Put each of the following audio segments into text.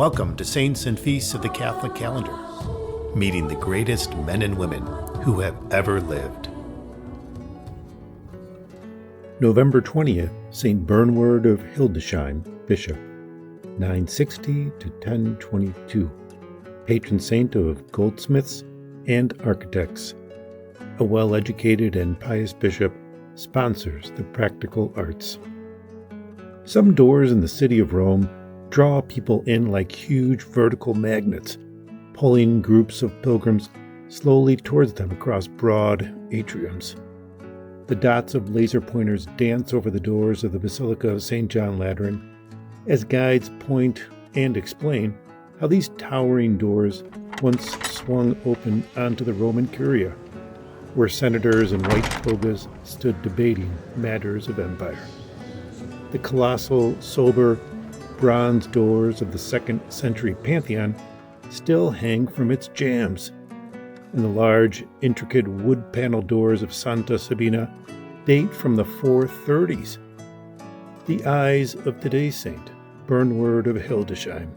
Welcome to Saints and Feasts of the Catholic Calendar, meeting the greatest men and women who have ever lived. November 20th, St. Bernward of Hildesheim, Bishop, 960 to 1022, patron saint of goldsmiths and architects. A well-educated and pious bishop sponsors the practical arts. Some doors in the city of Rome draw people in like huge vertical magnets, pulling groups of pilgrims slowly towards them across broad atriums. The dots of laser pointers dance over the doors of the Basilica of St. John Lateran as guides point and explain how these towering doors once swung open onto the Roman Curia, where senators in white togas stood debating matters of empire. The colossal, sober, bronze doors of the 2nd century Pantheon still hang from its jambs, and the large, intricate wood panel doors of Santa Sabina date from the 430s. The eyes of today's saint, Bernward of Hildesheim,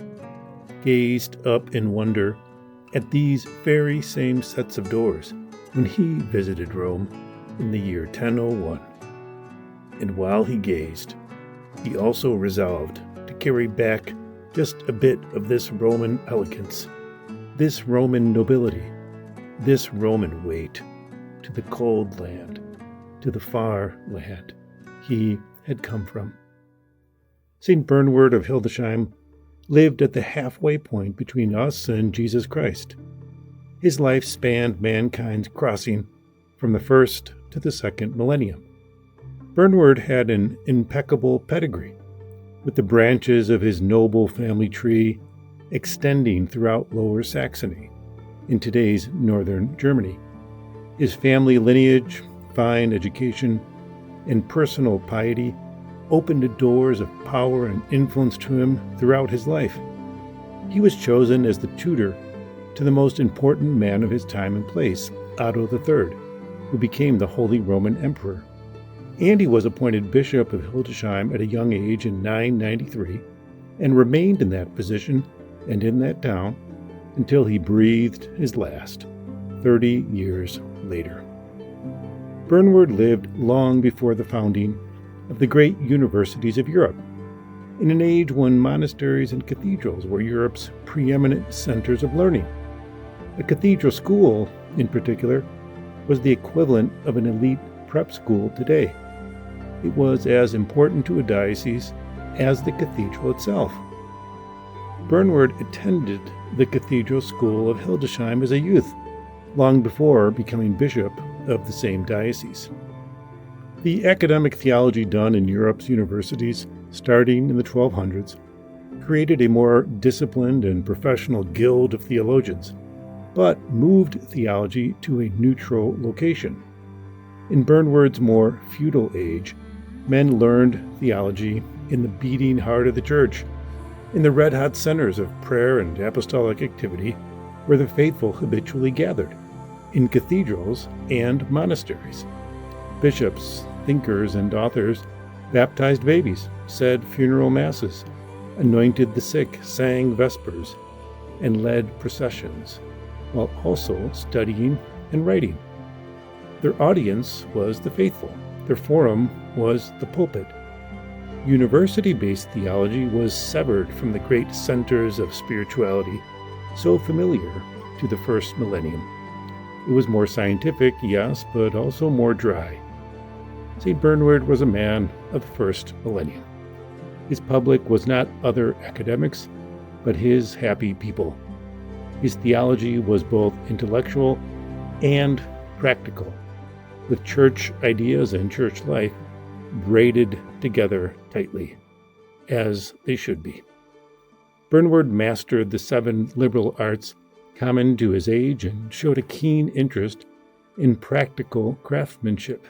gazed up in wonder at these very same sets of doors when he visited Rome in the year 1001. And while he gazed, he also resolved to carry back just a bit of this Roman elegance, this Roman nobility, this Roman weight to the cold land, to the far land he had come from. St. Bernward of Hildesheim lived at the halfway point between us and Jesus Christ. His life spanned mankind's crossing from the first to the 2nd millennium. Bernward had an impeccable pedigree, with the branches of his noble family tree extending throughout Lower Saxony, in today's northern Germany. His family lineage, fine education, and personal piety opened doors of power and influence to him throughout his life. He was chosen as the tutor to the most important man of his time and place, Otto III, who became the Holy Roman Emperor. And he was appointed Bishop of Hildesheim at a young age in 993, and remained in that position and in that town until he breathed his last, 30 years later. Bernward lived long before the founding of the great universities of Europe, in an age when monasteries and cathedrals were Europe's preeminent centers of learning. A cathedral school, in particular, was the equivalent of an elite prep school today. It was as important to a diocese as the cathedral itself. Bernward attended the Cathedral School of Hildesheim as a youth, long before becoming bishop of the same diocese. The academic theology done in Europe's universities, starting in the 1200s, created a more disciplined and professional guild of theologians, but moved theology to a neutral location. In Bernward's more feudal age, men learned theology in the beating heart of the church, in the red-hot centers of prayer and apostolic activity where the faithful habitually gathered, in cathedrals and monasteries. Bishops, thinkers, and authors baptized babies, said funeral masses, anointed the sick, sang vespers, and led processions, while also studying and writing. Their audience was the faithful. Their forum was the pulpit. University-based theology was severed from the great centers of spirituality so familiar to the first millennium. It was more scientific, yes, but also more dry. St. Bernward was a man of the first millennium. His public was not other academics, but his happy people. His theology was both intellectual and practical, with church ideas and church life braided together tightly, as they should be. Bernward mastered the 7 liberal arts common to his age and showed a keen interest in practical craftsmanship.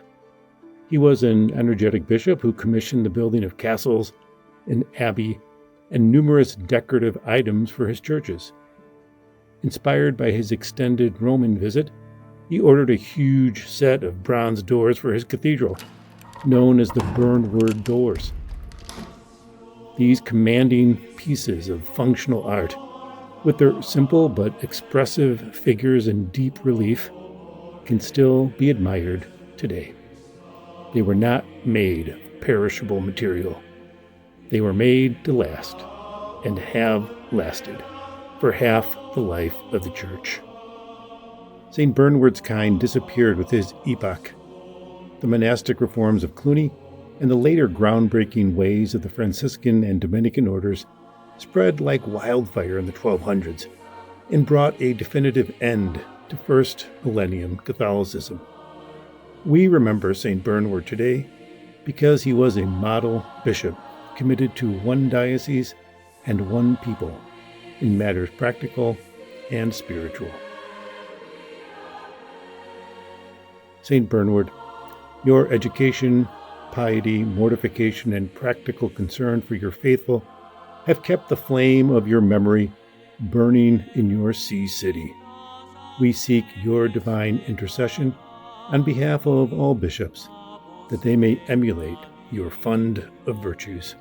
He was an energetic bishop who commissioned the building of castles, an abbey, and numerous decorative items for his churches. Inspired by his extended Roman visit, he ordered a huge set of bronze doors for his cathedral, known as the Bernward doors. These commanding pieces of functional art, with their simple but expressive figures in deep relief, can still be admired today. They were not made of perishable material. They were made to last, and have lasted, for half the life of the Church. St. Bernward's kind disappeared with his epoch. The monastic reforms of Cluny and the later groundbreaking ways of the Franciscan and Dominican orders spread like wildfire in the 1200s and brought a definitive end to first millennium Catholicism. We remember St. Bernward today because he was a model bishop committed to one diocese and one people in matters practical and spiritual. St. Bernward, your education, piety, mortification, and practical concern for your faithful have kept the flame of your memory burning in your sea city. We seek your divine intercession on behalf of all bishops, that they may emulate your fund of virtues.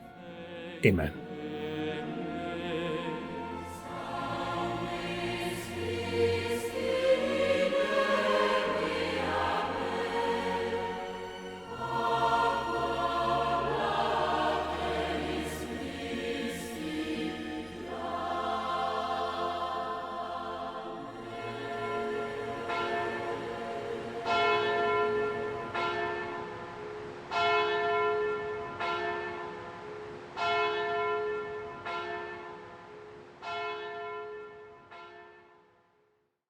Amen.